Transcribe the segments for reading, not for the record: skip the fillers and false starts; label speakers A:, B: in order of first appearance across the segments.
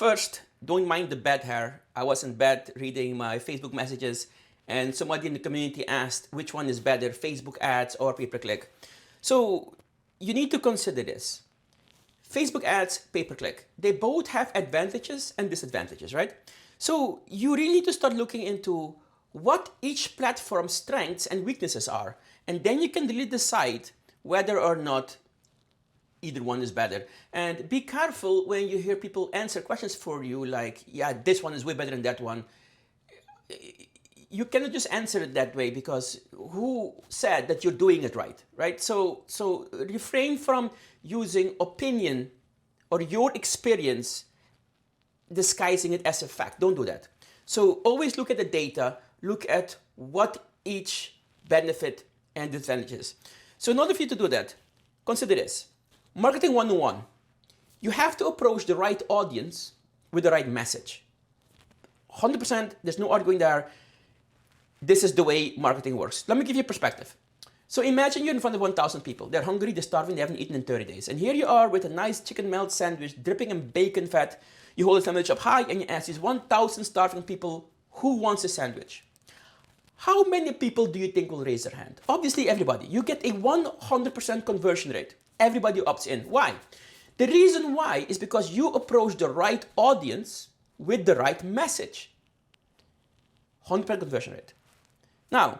A: First, don't mind the bed hair. I was in bed reading my Facebook messages, and somebody in the community asked which one is better, Facebook ads or pay-per-click. So you need to consider this. Facebook ads, pay-per-click, they both have advantages and disadvantages, right? So you really need to start looking into what each platform's strengths and weaknesses are, and then you can really decide whether or not either one is better. And be careful when you hear people answer questions for you like, yeah, this one is way better than that one. You cannot just answer it that way, because who said that you're doing it right, right? So refrain from using opinion or your experience disguising it as a fact. Don't do that. So always look at the data, look at what each benefit and disadvantages. So in order for you to do that, consider this. Marketing 101. You have to approach the right audience with the right message. 100%, there's no arguing there. This is the way marketing works. Let me give you a perspective. So imagine you're in front of 1,000 people. They're hungry, they're starving, they haven't eaten in 30 days. And here you are with a nice chicken melt sandwich dripping in bacon fat. You hold the sandwich up high and you ask these 1,000 starving people, who wants a sandwich? How many people do you think will raise their hand? Obviously everybody. You get a 100% conversion rate. Everybody opts in. Why? The reason why is because you approach the right audience with the right message. 100% conversion rate. Now,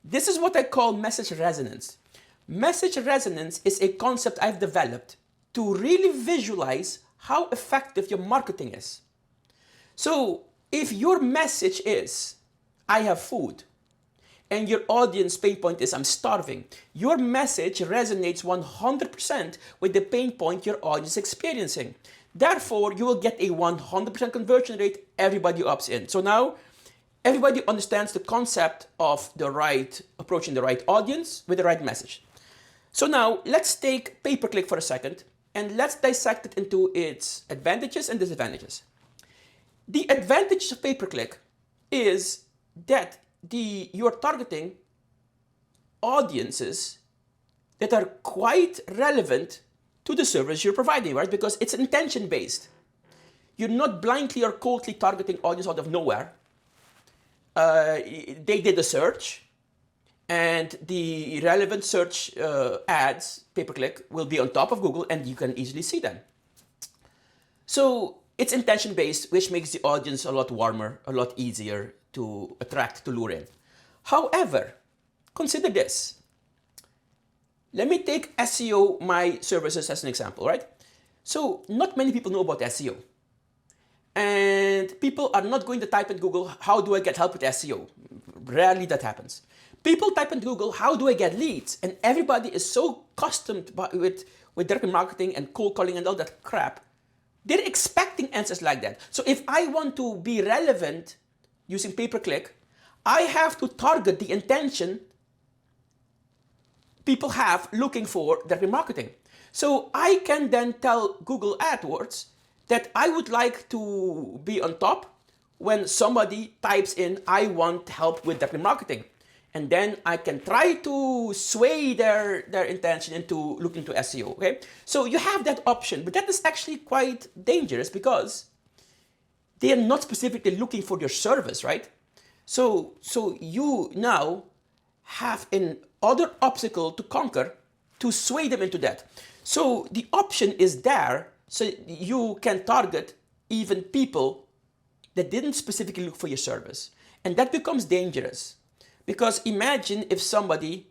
A: this is what I call message resonance. Message resonance is a concept I've developed to really visualize how effective your marketing is. So if your message is, I have food, and your audience pain point is, I'm starving, your message resonates 100% with the pain point your audience is experiencing. Therefore, you will get a 100% conversion rate. Everybody opts in. So now, everybody understands the concept of approaching the right audience with the right message. So now, let's take pay-per-click for a second, and let's dissect it into its advantages and disadvantages. The advantage of pay-per-click is that you're targeting audiences that are quite relevant to the service you're providing, right? Because it's intention-based. You're not blindly or coldly targeting audience out of nowhere. They did a search, and the relevant search ads, pay-per-click, will be on top of Google, and you can easily see them. So it's intention-based, which makes the audience a lot warmer, a lot easier to attract, to lure in. However, consider this. Let me take SEO, my services, as an example, right? So not many people know about SEO. And people are not going to type in Google, how do I get help with SEO? Rarely that happens. People type in Google, how do I get leads? And everybody is so accustomed with direct marketing and cold calling and all that crap. They're expecting answers like that. So if I want to be relevant using pay-per-click, I have to target the intention people have looking for direct marketing. So I can then tell Google AdWords that I would like to be on top when somebody types in, I want help with direct marketing. And then I can try to sway their intention into looking to SEO, okay? So you have that option, but that is actually quite dangerous because they are not specifically looking for your service, right? So you now have an other obstacle to conquer to sway them into that. So the option is there, so you can target even people that didn't specifically look for your service. And that becomes dangerous. Because imagine if somebody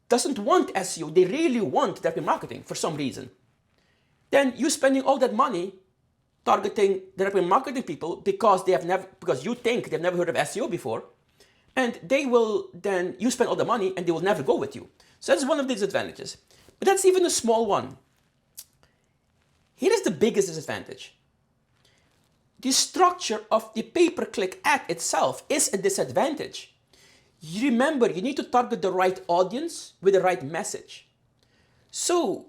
A: doesn't want SEO, they really want direct marketing for some reason. Then you're spending all that money targeting direct marketing people because you think they've never heard of SEO before, and they will then, you spend all the money and they will never go with you. So that's one of the disadvantages. But that's even a small one. Here is the biggest disadvantage. The structure of the pay-per-click ad itself is a disadvantage. You remember, you need to target the right audience with the right message. So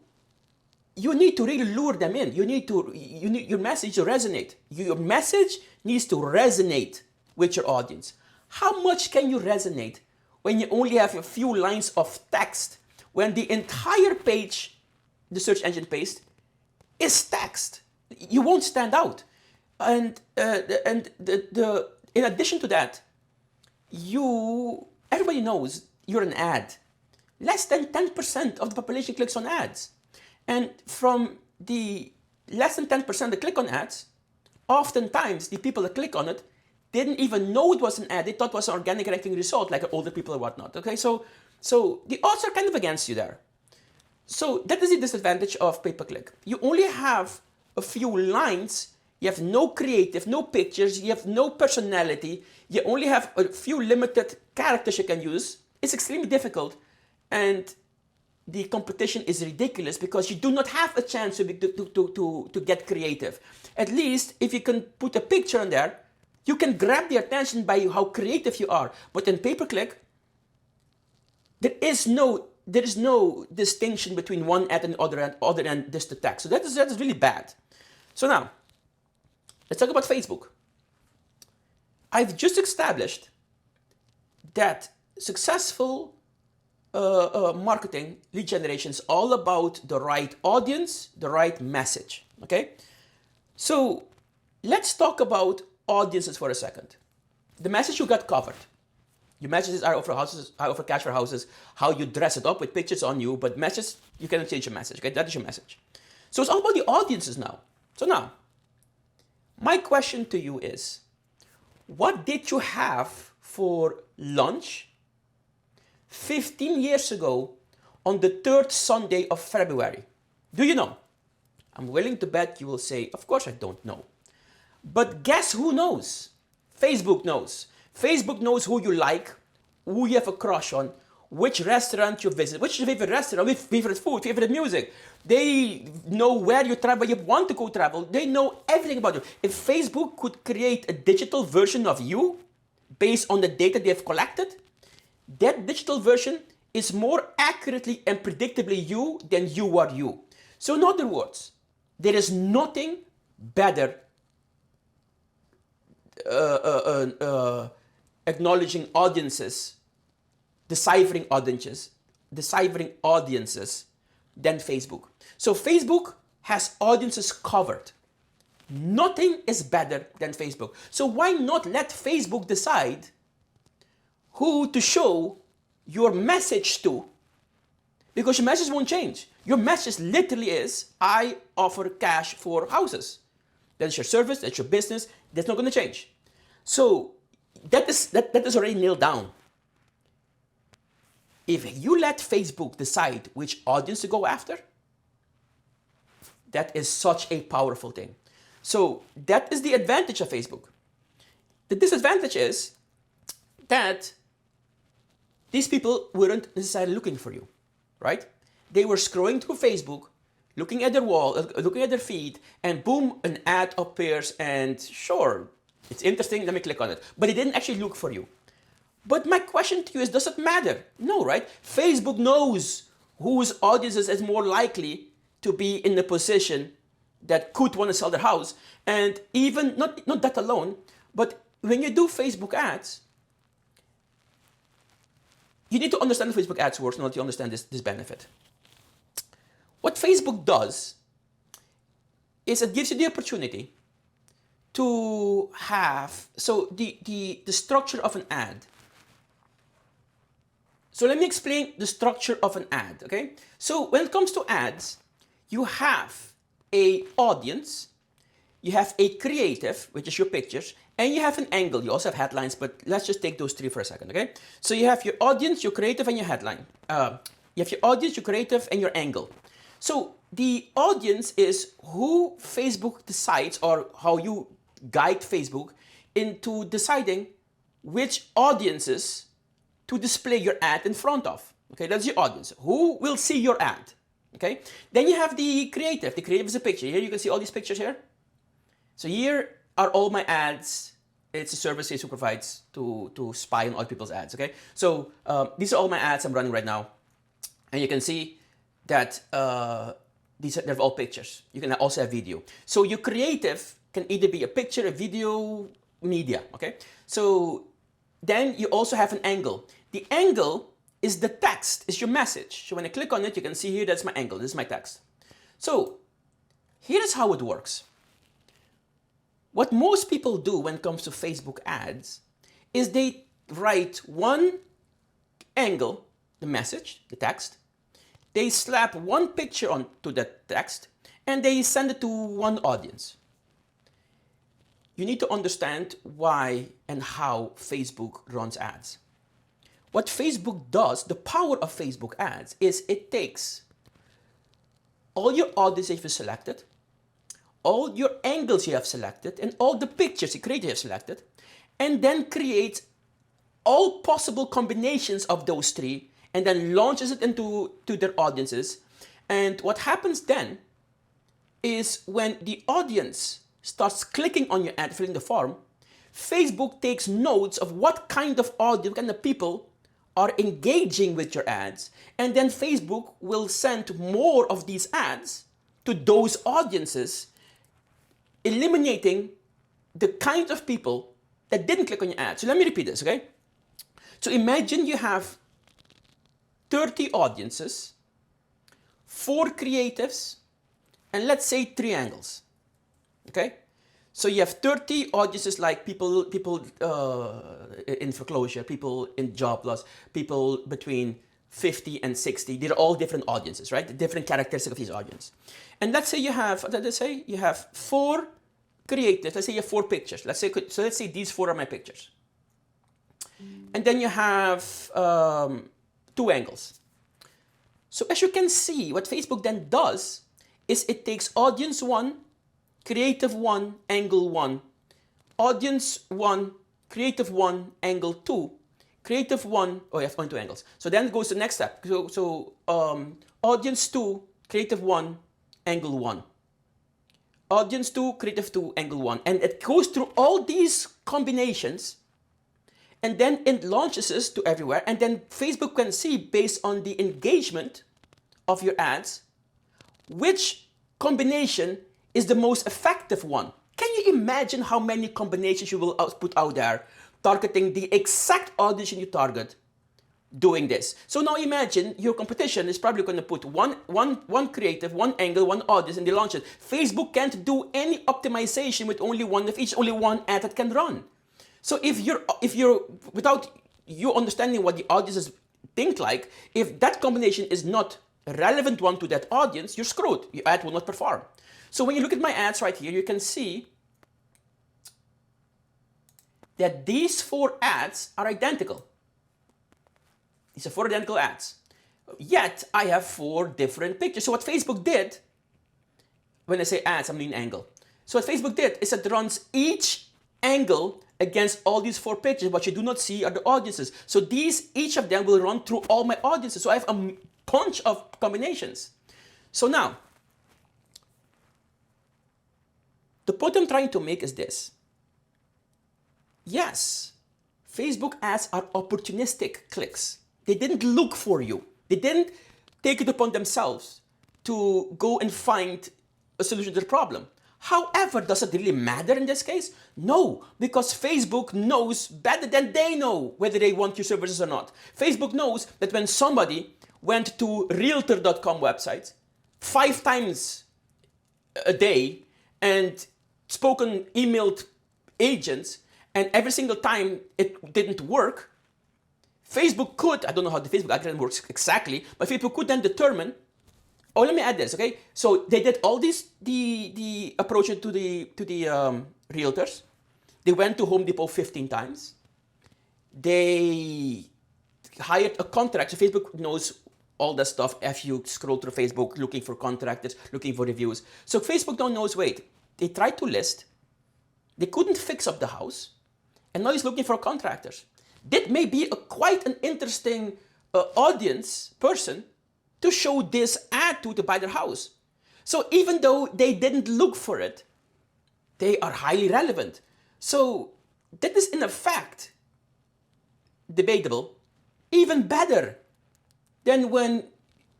A: you need to really lure them in. You need your message to resonate. Your message needs to resonate with your audience. How much can you resonate when you only have a few lines of text, when the entire page, the search engine page, is text? You won't stand out. And in addition to that, everybody knows you're an ad. Less than 10% of the population clicks on ads. And from the less than 10% that click on ads, oftentimes the people that click on it didn't even know it was an ad. They thought it was an organic ranking result, like older people or whatnot. Okay, so the odds are kind of against you there. So that is the disadvantage of pay-per-click. You only have a few lines. You have no creative, no pictures. You have no personality. You only have a few limited characters you can use. It's extremely difficult, and the competition is ridiculous because you do not have a chance to get creative. At least if you can put a picture on there, you can grab the attention by how creative you are. But in pay-per-click, there is no distinction between one ad and the other than just the text. So that is really bad. So now, let's talk about Facebook. I've just established that successful marketing, lead generation is all about the right audience, the right message. Okay? So let's talk about audiences for a second. The message you got covered. Your messages are offer houses, I offer cash for houses, how you dress it up with pictures on you, but messages, you cannot change your message. Okay? That is your message. So it's all about the audiences now. So now, my question to you is, what did you have for lunch 15 years ago on the third Sunday of February? Do you know? I'm willing to bet you will say, of course I don't know. But guess who knows? Facebook knows. Facebook knows who you like, who you have a crush on, which restaurant you visit, which is your favorite restaurant, favorite food, favorite music. They know where you travel, where you want to go travel. They know everything about you. If Facebook could create a digital version of you based on the data they have collected, that digital version is more accurately and predictably you than you are you. So in other words, there is nothing better acknowledging audiences, deciphering audiences than Facebook. So Facebook has audiences covered. Nothing is better than Facebook. So why not let Facebook decide who to show your message to? Because your message won't change. Your message literally is, I offer cash for houses. That's your service, that's your business, that's not going to change. So that is already nailed down. If you let Facebook decide which audience to go after, that is such a powerful thing. So that is the advantage of Facebook. The disadvantage is that these people weren't necessarily looking for you, right? They were scrolling through Facebook, looking at their wall, looking at their feed, and boom, an ad appears, and sure, it's interesting, let me click on it. But they didn't actually look for you. But my question to you is, does it matter? No, right? Facebook knows whose audiences is more likely to be in the position that could want to sell their house. And even, not that alone, but when you do Facebook ads, you need to understand how Facebook ads works in order to understand this benefit. What Facebook does is it gives you the opportunity to have, so the structure of an ad. So let me explain the structure of an ad, okay? So when it comes to ads, you have an audience, you have a creative, which is your pictures, and you have an angle. You also have headlines, but let's just take those three for a second, okay? So you have your audience, your creative, and your headline. You have your audience, your creative, and your angle. So the audience is who Facebook decides, or how you guide Facebook into deciding which audiences to display your ad in front of. Okay, that's your audience. Who will see your ad? Okay, then you have the creative. The creative is a picture. Here you can see all these pictures here. So here are all my ads. It's a service Facebook provides to spy on other people's ads. Okay, so these are all my ads I'm running right now, and you can see that they're all pictures. You can also have video. So your creative can either be a picture, a video, media. Okay, so then you also have an angle. The angle is the text, is your message. So when I click on it, you can see here, that's my angle, this is my text. So here is how it works. What most people do when it comes to Facebook ads is they write one angle, the message, the text, they slap one picture onto that text, and they send it to one audience. You need to understand why and how Facebook runs ads. What Facebook does, the power of Facebook ads, is it takes all your audience you've selected, all your angles you have selected, and all the pictures you have selected, and then creates all possible combinations of those three, and then launches it into their audiences. And what happens then is when the audience starts clicking on your ad, filling the form, Facebook takes notes of what kind of audience, what kind of people are engaging with your ads, and then Facebook will send more of these ads to those audiences, eliminating the kind of people that didn't click on your ad. So let me repeat this, okay? So imagine you have 30 audiences, 4 creatives, and let's say 3 angles, okay? So you have 30 audiences, like people in foreclosure, people in job loss, people between 50 and 60. They're all different audiences, right? The different characteristics of these audience. And let's say you have 4 creatives. Let's say you have 4 pictures. Let's say these 4 are my pictures. And then you have 2 angles. So as you can see, what Facebook then does is it takes audience 1, creative 1, angle 1, audience 1, creative 1, angle 2, creative 1, oh, you have only 2 angles. So then it goes to the next step. So audience 2, creative 1, angle 1. Audience 2, creative 2, angle 1. And it goes through all these combinations, and then it launches this to everywhere. And then Facebook can see, based on the engagement of your ads, which combination is the most effective one. Can you imagine how many combinations you will put out there, targeting the exact audience you target, doing this? So now imagine your competition is probably going to put one creative, one angle, one audience, and they launch it. Facebook can't do any optimization with only one of each, only one ad that can run. So if you're without you understanding what the audiences think like, if that combination is not a relevant one to that audience, you're screwed. Your ad will not perform. So when you look at my ads right here, you can see that these 4 ads are identical. These are 4 identical ads. Yet I have 4 different pictures. So what Facebook did, when I say ads, I mean angle. So what Facebook did is it runs each angle against all these 4 pictures. What you do not see are the audiences. So each of them will run through all my audiences. So I have a bunch of combinations. So now, the point I'm trying to make is this. Yes, Facebook ads are opportunistic clicks. They didn't look for you. They didn't take it upon themselves to go and find a solution to the problem. However, does it really matter in this case? No, because Facebook knows better than they know whether they want your services or not. Facebook knows that when somebody went to realtor.com website 5 times a day and emailed agents, and every single time it didn't work, Facebook could, I don't know how the Facebook algorithm works exactly, but Facebook could then determine, oh, let me add this, okay? So they did all the approaches to the realtors. They went to Home Depot 15 times. They hired a contract. So Facebook knows all that stuff. If you scroll through Facebook looking for contractors, looking for reviews. So Facebook knows, wait, they tried to list. They couldn't fix up the house. And now he's looking for contractors. That may be quite an interesting audience person to show this ad to buy their house. So even though they didn't look for it, they are highly relevant. So that is in effect debatable, even better than when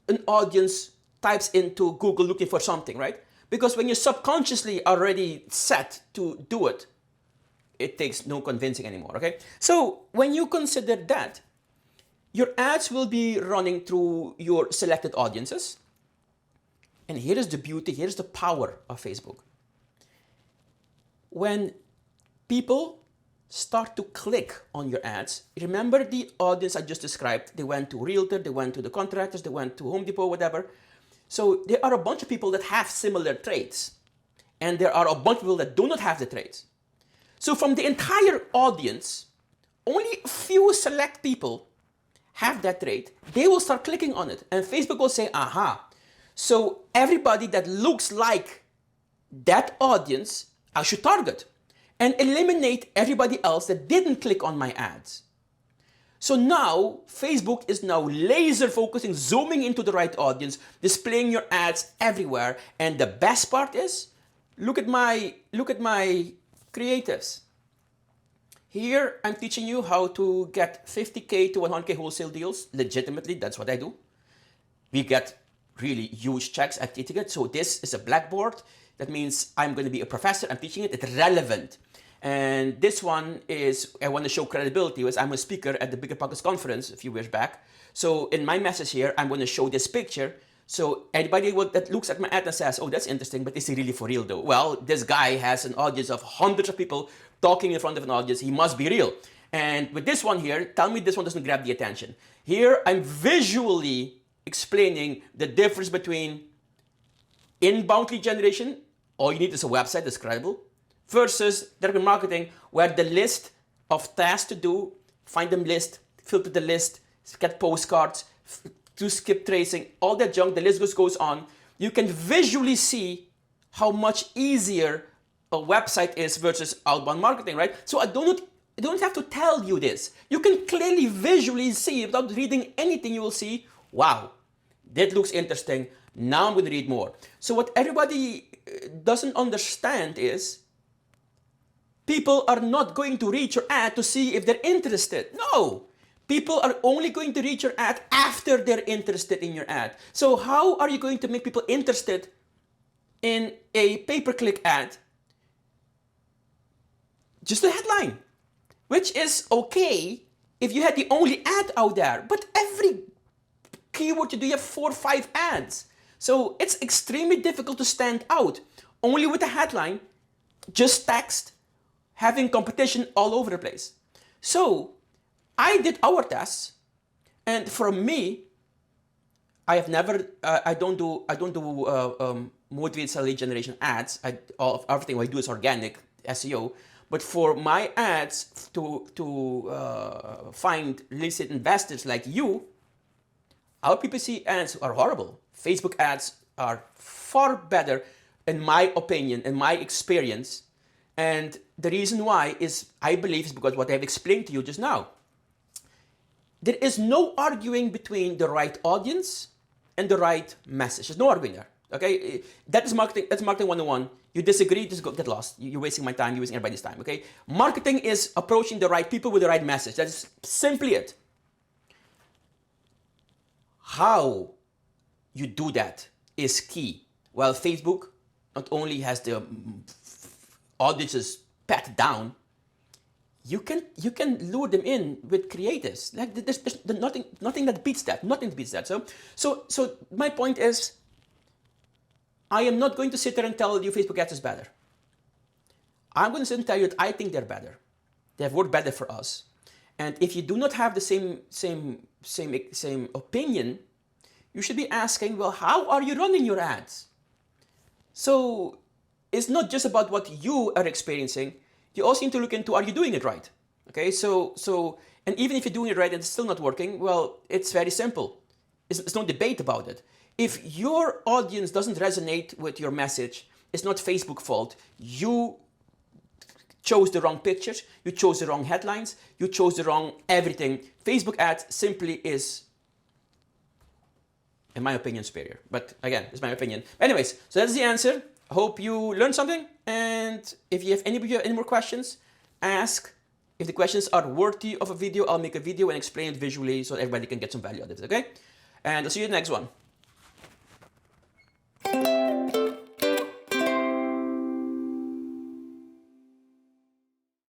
A: an audience types into Google looking for something, right? Because when you're subconsciously already set to do it, it takes no convincing anymore, okay? So when you consider that, your ads will be running through your selected audiences. And here is the beauty, here's the power of Facebook. when people start to click on your ads. Remember the audience I just described. They went to Realtor, they went to the contractors, they went to Home Depot, whatever. So there are a bunch of people that have similar traits. And there are a bunch of people that do not have the traits. So from the entire audience, only a few select people have that trait. They will start clicking on it. And Facebook will say, aha. So everybody that looks like that audience, I should target and eliminate everybody else that didn't click on my ads. So now Facebook is now laser focusing, zooming into the right audience, displaying your ads everywhere. And the best part is, look at my creatives. Here I'm teaching you how to get 50K to 100K wholesale deals. Legitimately, that's what I do. We get really huge checks at teaching it. So this is a blackboard. That means I'm going to be a professor. I'm teaching it. It's relevant. And this one is, I want to show credibility, because I'm a speaker at the Bigger Pockets conference a few years back. So in my message here, I'm going to show this picture. So anybody that looks at my ad and says, oh, that's interesting, but is he really for real though? Well, this guy has an audience of hundreds of people talking in front of an audience. He must be real. And with this one here, tell me this one doesn't grab the attention. Here, I'm visually explaining the difference between inbound lead generation, all you need is a website that's credible, versus direct marketing, where the list of tasks to do, find them list, filter the list, get postcards, do skip tracing, all that junk, the list goes on. You can visually see how much easier a website is versus outbound marketing, right? So I don't have to tell you this. You can clearly visually see, without reading anything, you will see, wow, that looks interesting. Now I'm going to read more. So what everybody doesn't understand is people are not going to read your ad to see if they're interested. No. People are only going to read your ad after they're interested in your ad. So how are you going to make people interested in a pay-per-click ad? Just a headline, which is okay if you had the only ad out there. But every keyword you do, you have 4 or 5 ads. So it's extremely difficult to stand out only with a headline, just text, having competition all over the place. So I did our tests, and for me, I have never, I don't do motivated seller lead generation ads. Everything I do is organic SEO. But for my ads to find real estate investors like you, our PPC ads are horrible. Facebook ads are far better, in my opinion, in my experience. And the reason why is, I believe, is because what I've explained to you just now. There is no arguing between the right audience and the right message. There's no arguing there. Okay, that is marketing. That's marketing 101. You disagree, just get lost. You're wasting my time. You're wasting everybody's time. Okay, marketing is approaching the right people with the right message. That is simply it. How you do that is key. While Facebook not only has the audiences pat down, you can lure them in with creatives. Like there's nothing that beats that. Nothing beats that. So my point is, I am not going to sit there and tell you Facebook ads is better. I'm going to sit and tell you that I think they're better. They have worked better for us. And if you do not have the same opinion, you should be asking, well, how are you running your ads? So it's not just about what you are experiencing. You also need to look into, are you doing it right? Okay, and even if you're doing it right and it's still not working, well, it's very simple. It's no debate about it. If your audience doesn't resonate with your message, it's not Facebook's fault. You chose the wrong pictures, you chose the wrong headlines, you chose the wrong everything. Facebook ads simply is, in my opinion, superior. But again, it's my opinion. Anyways, so that's the answer. I hope you learned something. And if you have any more questions, ask. If the questions are worthy of a video, I'll make a video and explain it visually so everybody can get some value out of it, okay? And I'll see you in the next one.